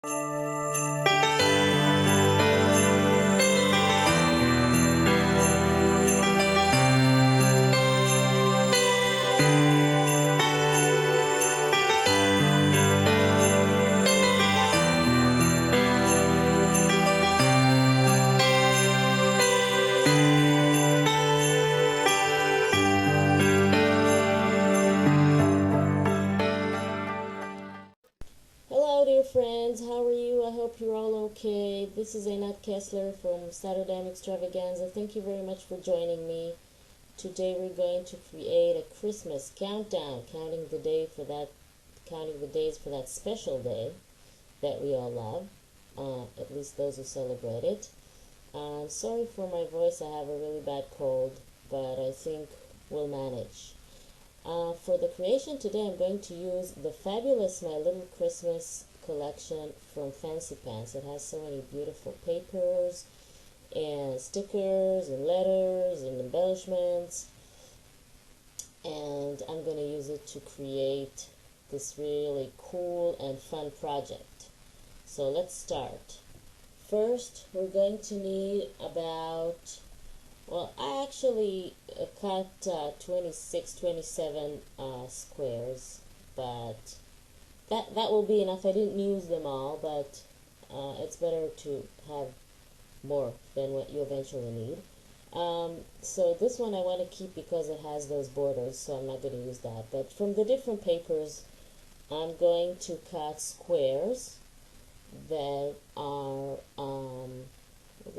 Hello, dear friends. How are you? I hope you're all okay. This is Einat Kessler from Saturday Extravaganza. Thank you very much for joining me. Today we're going to create a Christmas countdown, counting the days for that special day that we all love. At least those who celebrate it. Sorry for my voice. I have a really bad cold, but I think we'll manage. For the creation today, I'm going to use the fabulous My Little Christmas collection from Fancy Pants. It has so many beautiful papers and stickers and letters and embellishments, and I'm going to use it to create this really cool and fun project. So let's start. First, we're going to need about, well, I actually cut 26, 27 squares, but that will be enough. I didn't use them all, but it's better to have more than what you eventually need. So this one I want to keep because it has those borders, so I'm not going to use that. But from the different papers, I'm going to cut squares that are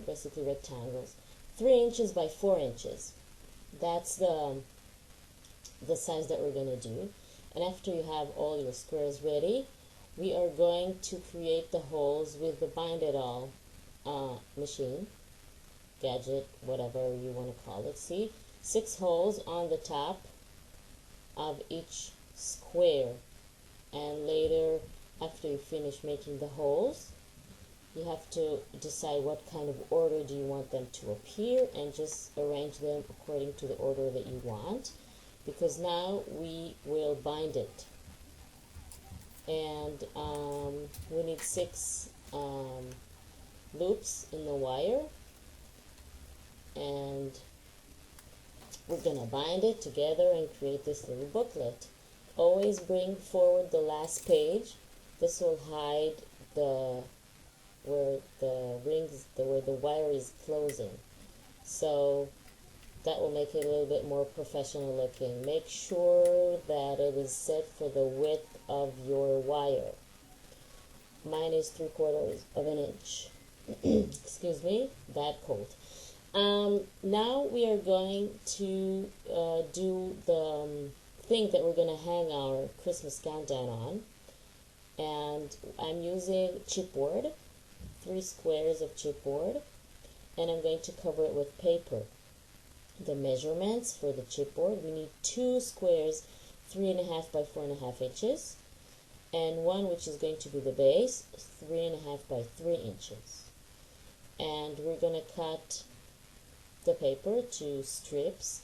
basically rectangles. 3 inches by 4 inches. That's the size that we're going to do. And after you have all your squares ready, we are going to create the holes with the Bind It All machine, gadget, whatever you want to call it. See, 6 holes on the top of each square. And later, after you finish making the holes, you have to decide what kind of order do you want them to appear and just arrange them according to the order that you want, because now we will bind it. And we need 6 loops in the wire, and we're gonna bind it together and create this little booklet. Always bring forward the last page. This will hide where the wire is closing, so that will make it a little bit more professional looking. Make sure that it is set for the width of your wire. Mine is 3/4 of an inch. Excuse me, bad cold. Now we are going to do the thing that we're going to hang our Christmas countdown on, and I'm using chipboard, 3 squares of chipboard, and I'm going to cover it with paper. The measurements for the chipboard, we need 2 squares, 3.5 by 4.5 inches, and one which is going to be the base, 3.5 by 3 inches. And we're going to cut the paper to strips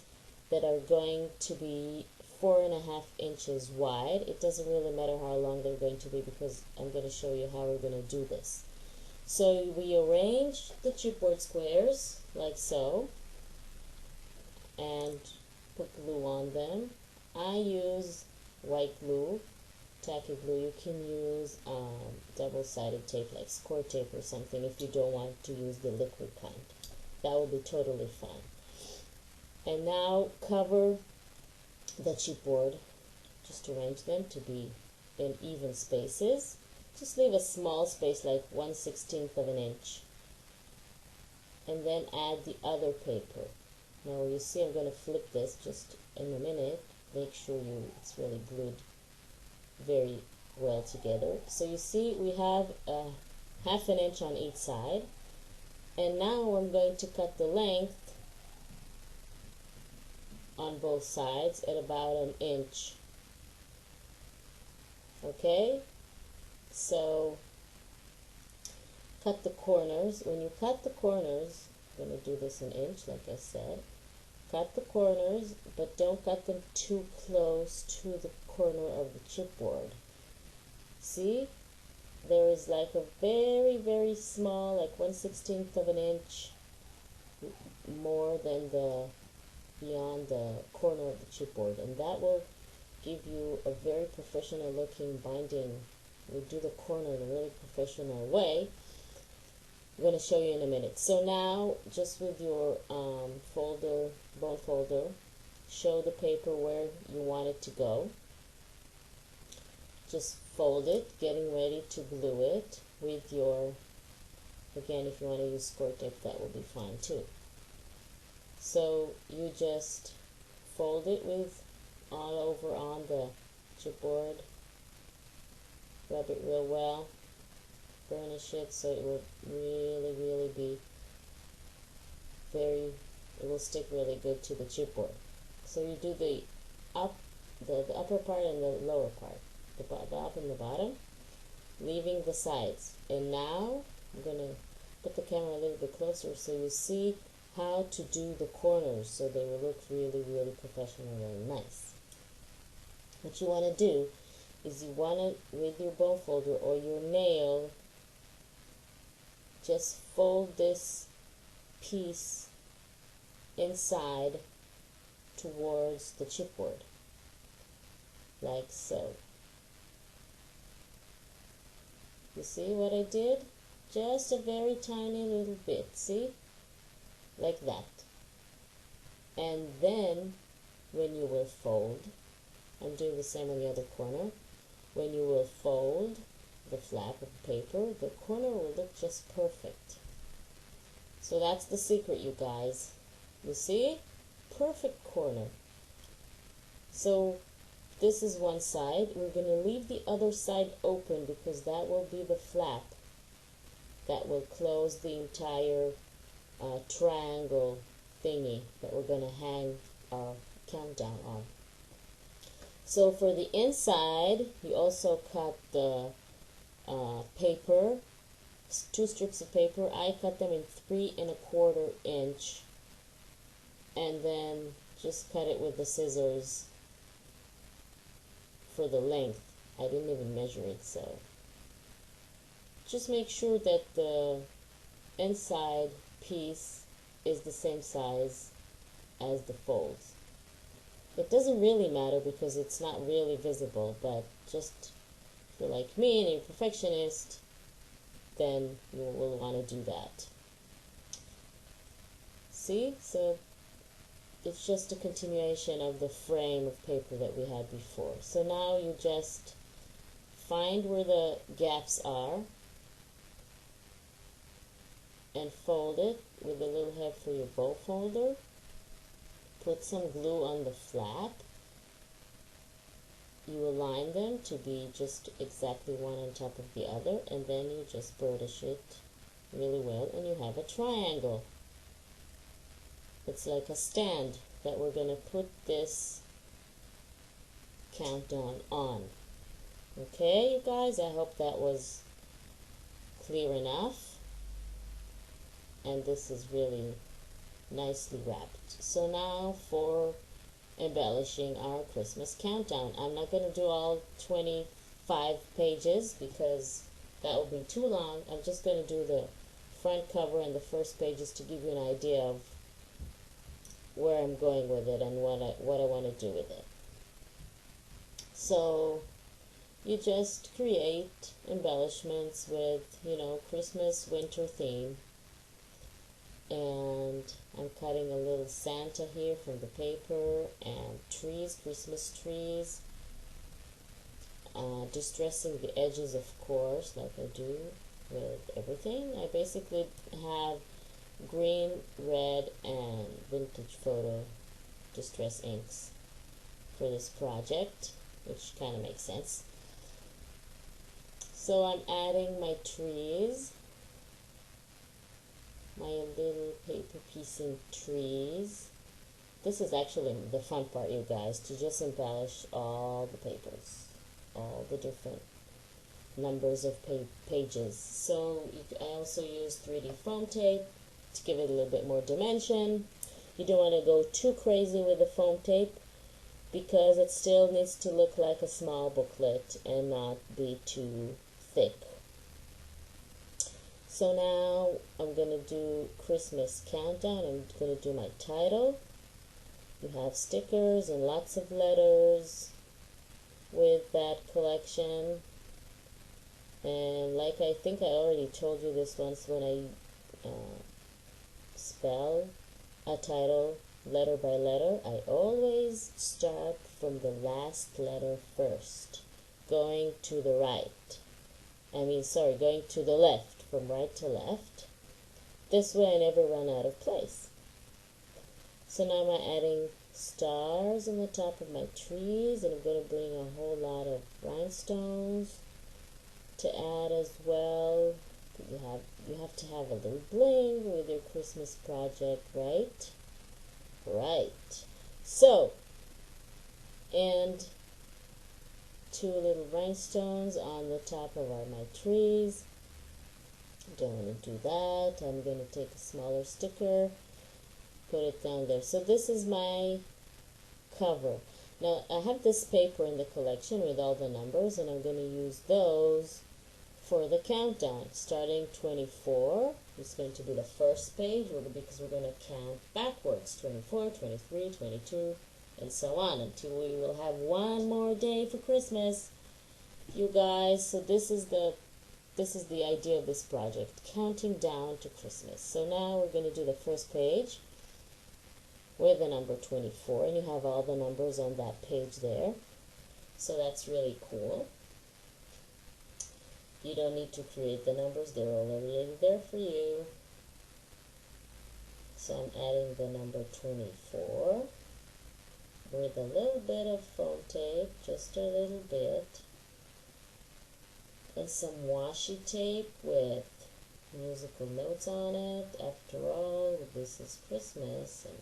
that are going to be 4.5 inches wide. It doesn't really matter how long they're going to be because I'm going to show you how we're going to do this. So we arrange the chipboard squares like so and put glue on them. I use white glue, tacky glue. You can use double-sided tape like score tape or something if you don't want to use the liquid kind. That will be totally fine. And now cover the chipboard. Just arrange them to be in even spaces. Just leave a small space like 1/16 of an inch, and then add the other paper. Now you see I'm going to flip this just in a minute. Make sure it's really glued very well together. So you see we have 1/2 inch on each side, and now I'm going to cut the length on both sides at about 1 inch. Okay, so cut the corners. When you cut the corners, I'm going to do this 1 inch like I said. Cut the corners, but don't cut them too close to the corner of the chipboard. See? there is like a very, very small, like 1/16 of an inch more than the beyond the corner of the chipboard, and that will give you a very professional looking binding. We'll do the corner in a really professional way. I'm going to show you in a minute. So now, just with your bone folder, show the paper where you want it to go. Just fold it, getting ready to glue it with your, again, if you want to use score tape, that will be fine too. So you just fold it with all over on the chipboard, rub it real well, burnish it so it will really be very, it will stick really good to the chipboard. So you do the upper part and the lower part, the up and the bottom, leaving the sides. And now I'm going to put the camera a little bit closer so you see how to do the corners so they will look really professional and nice. What you want to do is you want to, with your bone folder or your nail, just fold this piece inside towards the chipboard, like so. You see what I did? Just a very tiny little bit, see? Like that. And then when you will fold, I'm doing the same on the other corner, when you will fold the flap of the paper, the corner will look just perfect. So that's the secret, you guys. You see? Perfect corner. So this is one side. We're going to leave the other side open because that will be the flap that will close the entire triangle thingy that we're going to hang our countdown on. So for the inside, you also cut the paper, 2 strips of paper. I cut them in 3 1/4 inch, and then just cut it with the scissors for the length. I didn't even measure it, so just make sure that the inside piece is the same size as the folds. It doesn't really matter because it's not really visible, but just if you're like me and you're a perfectionist, then you will want to do that. See? So it's just a continuation of the frame of paper that we had before. So now you just find where the gaps are and fold it with a little head for your bow folder. Put some glue on the flap. You align them to be just exactly one on top of the other, and then you just burnish it really well, and you have a triangle. It's like a stand that we're going to put this countdown on. Okay, you guys, I hope that was clear enough. And this is really nicely wrapped. So now for embellishing our Christmas countdown. I'm not going to do all 25 pages because that will be too long. I'm just going to do the front cover and the first pages to give you an idea of where I'm going with it and what I want to do with it. So you just create embellishments with, Christmas winter theme. And I'm cutting a little Santa here from the paper, and trees, Christmas trees, distressing the edges, of course, like I do with everything. I basically have green, red, and vintage photo distress inks for this project, which kind of makes sense. So I'm adding my trees, my little paper piecing trees. This is actually the fun part, you guys, to just embellish all the papers, all the different numbers of pages. So I also use 3D foam tape to give it a little bit more dimension. You don't want to go too crazy with the foam tape because it still needs to look like a small booklet and not be too thick. So now I'm going to do Christmas countdown. I'm going to do my title. You have stickers and lots of letters with that collection. And like I think I already told you this once, when I spell a title letter by letter, I always start from the last letter first, going to the right. Going to the left, from right to left. This way I never run out of place. So now I'm adding stars on the top of my trees, and I'm going to bring a whole lot of rhinestones to add as well. You have to have a little bling with your Christmas project, right? Right. So, and 2 little rhinestones on the top of my trees. Don't want to do that. I'm going to take a smaller sticker, put it down there. So this is my cover. Now I have this paper in the collection with all the numbers, and I'm going to use those for the countdown. Starting 24 is going to be the first page, because we're going to count backwards. 24, 23, 22, and so on, until we will have one more day for Christmas, you guys. So this is the idea of this project, counting down to Christmas. So now we're going to do the first page with the number 24, and you have all the numbers on that page there. So that's really cool. You don't need to create the numbers, they're already there for you. So I'm adding the number 24 with a little bit of foam tape, just a little bit, and some washi tape with musical notes on it. After all, this is Christmas, and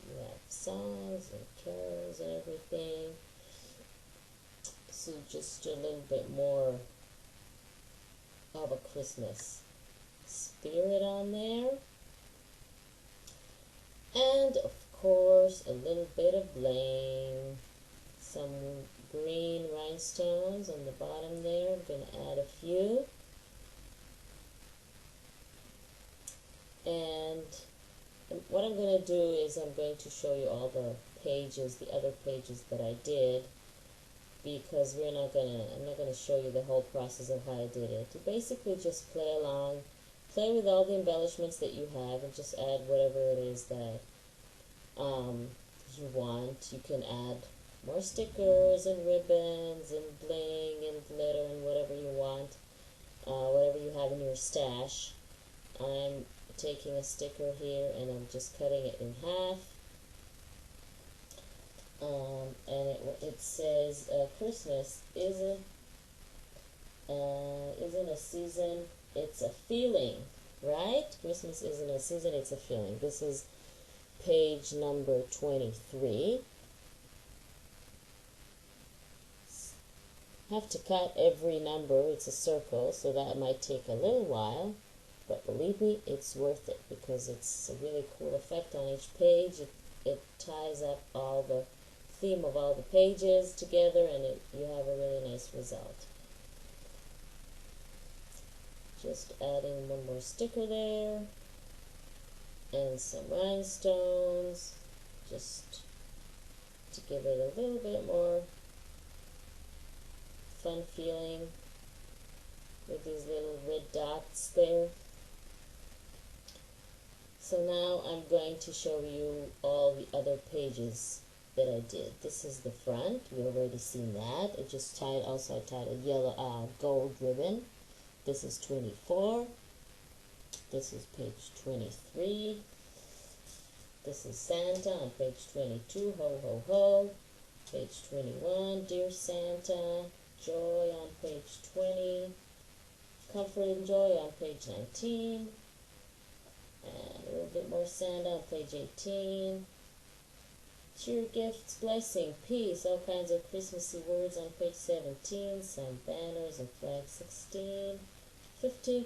you have songs and carols and everything. So just a little bit more of a Christmas spirit on there. And of course, a little bit of bling. Some green rhinestones on the bottom there. I'm going to add a few. And what I'm going to do is I'm going to show you all the pages, the other pages that I did, because I'm not going to show you the whole process of how I did it. You basically just play along, play with all the embellishments that you have, and just add whatever it is that you want. You can add more stickers and ribbons and bling and glitter and whatever you want, whatever you have in your stash. I'm taking a sticker here and I'm just cutting it in half. And it says Christmas isn't a season, it's a feeling, right? Christmas isn't a season, it's a feeling. This is page number 23. Have to cut every number, it's a circle, so that might take a little while, but believe me, it's worth it, because it's a really cool effect on each page. It ties up all the theme of all the pages together, and you have a really nice result. Just adding one more sticker there, and some rhinestones, just to give it a little bit more fun feeling with these little red dots there. So now I'm going to show you all the other pages that I did. This is the front. You've already seen that. I just tied a yellow gold ribbon. This is 24. This is page 23. This is Santa on page 22. Ho ho ho. Page 21. Dear Santa. Joy on page 20. Comfort and Joy on page 19. And a little bit more Santa on page 18. Cheer, gifts, blessing, peace, all kinds of Christmassy words on page 17. Some banners and flags 16. 15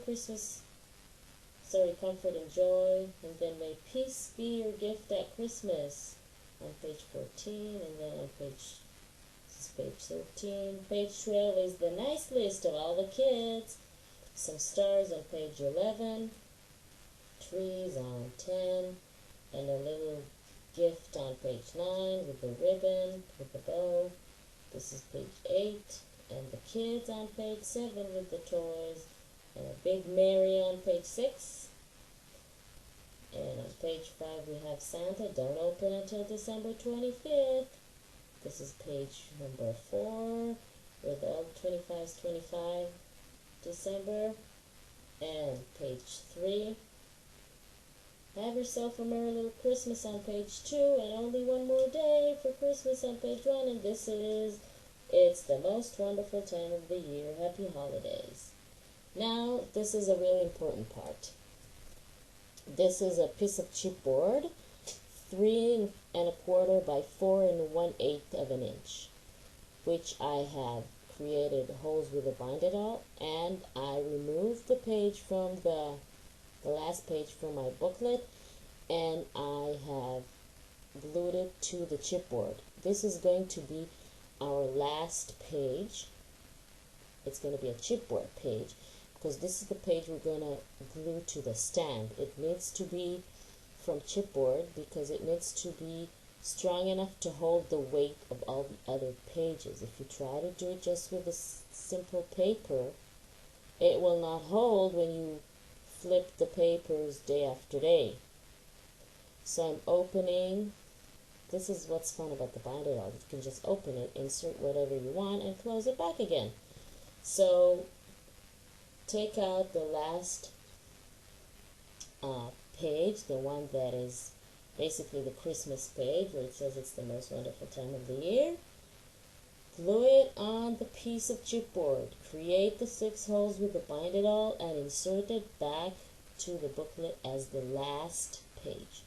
comfort and joy. And then may peace be your gift at Christmas on page 14. And then on page 13. Page 12 is the nice list of all the kids. some stars on page 11, trees on 10, and a little gift on page 9 with the ribbon, with the bow. This is page 8, and the kids on page 7 with the toys, and a big Mary on page 6. And on page 5 we have Santa. Don't open until December 25th. This is page number 4 with all 25s 25 December. And page 3. Have yourself a merry little Christmas on page 2, and only one more day for Christmas on page 1. And this is, it's the most wonderful time of the year. Happy holidays. Now, this is a really important part. This is a piece of chipboard, 3 1/4 by 4 1/8 of an inch, which I have created holes with a bind it all, and I removed the page from the last page from my booklet, and I have glued it to the chipboard. This is going to be our last page. It's going to be a chipboard page, because this is the page we're going to glue to the stand. It needs to be from chipboard because it needs to be strong enough to hold the weight of all the other pages. If you try to do it just with a simple paper, it will not hold when you flip the papers day after day. So I'm opening. This is what's fun about the bind it all. You can just open it, insert whatever you want, and close it back again. So take out the last page, the one that is basically the Christmas page where it says it's the most wonderful time of the year. Glue it on the piece of chipboard. Create the 6 holes with the bind it all and insert it back to the booklet as the last page.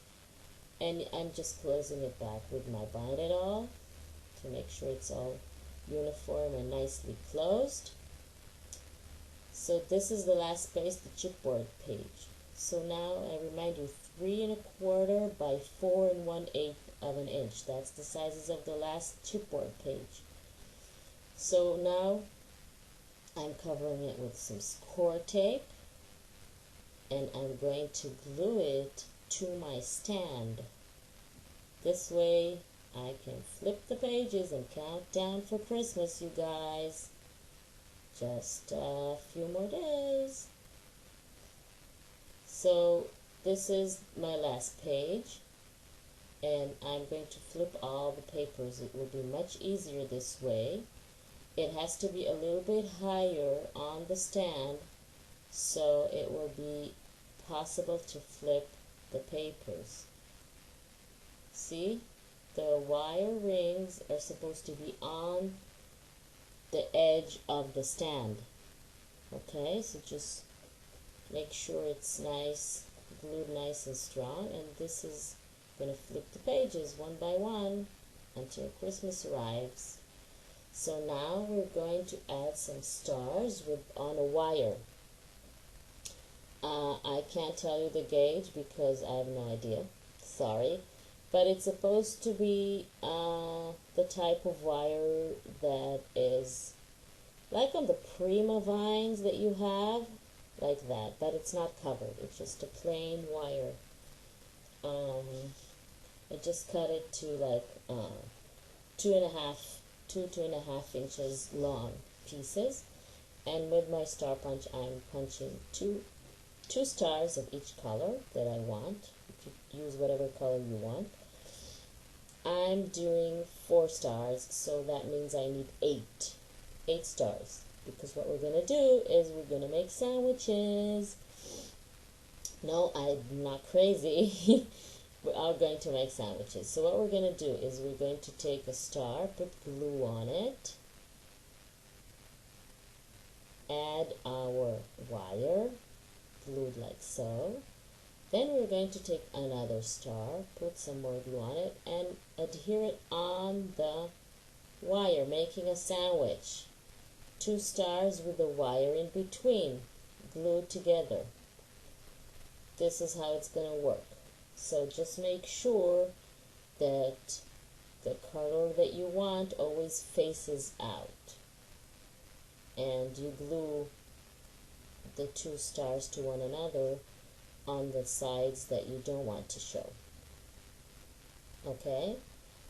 And I'm just closing it back with my bind it all to make sure it's all uniform and nicely closed. So this is the last page, the chipboard page. So now I remind you, 3 1/4 by 4 1/8 of an inch. That's the sizes of the last chipboard page. So now I'm covering it with some score tape, and I'm going to glue it to my stand. This way I can flip the pages and count down for Christmas, you guys. Just a few more days. So this is my last page, and I'm going to flip all the papers. It will be much easier this way. It has to be a little bit higher on the stand so it will be possible to flip the papers. See, the wire rings are supposed to be on the edge of the stand. Okay, so just make sure it's nice, glued nice and strong, and this is going to flip the pages one by one until Christmas arrives. So now we're going to add some stars on a wire. I can't tell you the gauge because I have no idea. Sorry. But it's supposed to be the type of wire that is like on the Prima vines that you have, like that. But it's not covered. It's just a plain wire. I just cut it to like 2.5 inches long pieces, and with my star punch I'm punching two stars of each color that I want. You could use whatever color you want. I'm doing 4 stars, so that means I need 8 stars, because what we're going to do is we're going to make sandwiches. No, I'm not crazy. We are going to make sandwiches. So what we're going to do is we're going to take a star, put glue on it, add our wire, glued like so. Then we're going to take another star, put some more glue on it, and adhere it on the wire, making a sandwich. 2 stars with the wire in between, glued together. This is how it's going to work. So just make sure that the color that you want always faces out. And you glue the two stars to one another on the sides that you don't want to show. Okay?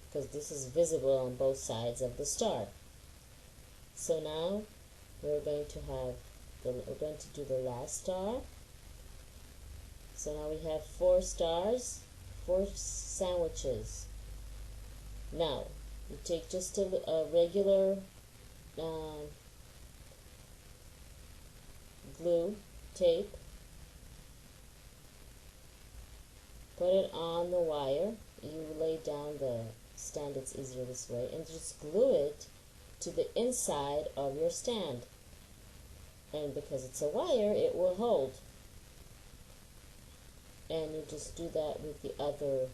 Because this is visible on both sides of the star. So now we're going to do the last star. So now we have 4 stars, 4 sandwiches. Now you take just a regular glue tape, put it on the wire. You lay down the stand, it's easier this way, and just glue it to the inside of your stand. And because it's a wire, it will hold. And you just do that with the other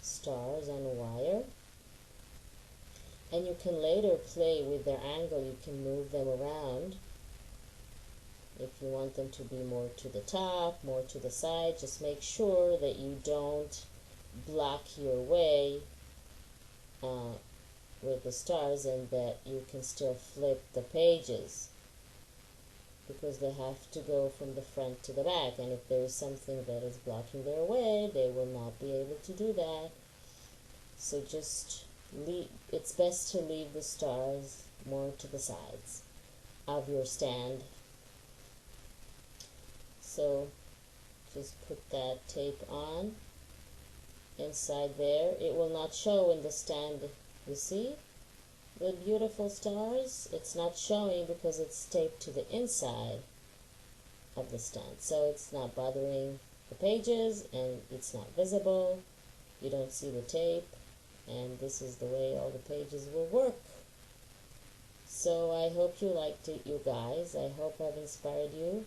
stars on the wire. And you can later play with their angle. You can move them around. If you want them to be more to the top, more to the side, just make sure that you don't block your way with the stars, and that you can still flip the pages, because they have to go from the front to the back, and if there is something that is blocking their way, they will not be able to do that. So just it's best to leave the stars more to the sides of your stand. So just put that tape on inside there. It will not show in the stand. You see the beautiful stars? It's not showing because it's taped to the inside of the stand. So it's not bothering the pages, and it's not visible. You don't see the tape, and this is the way all the pages will work. So I hope you liked it, you guys. I hope I've inspired you.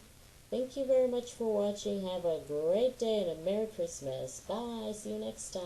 Thank you very much for watching. Have a great day and a Merry Christmas. Bye. See you next time.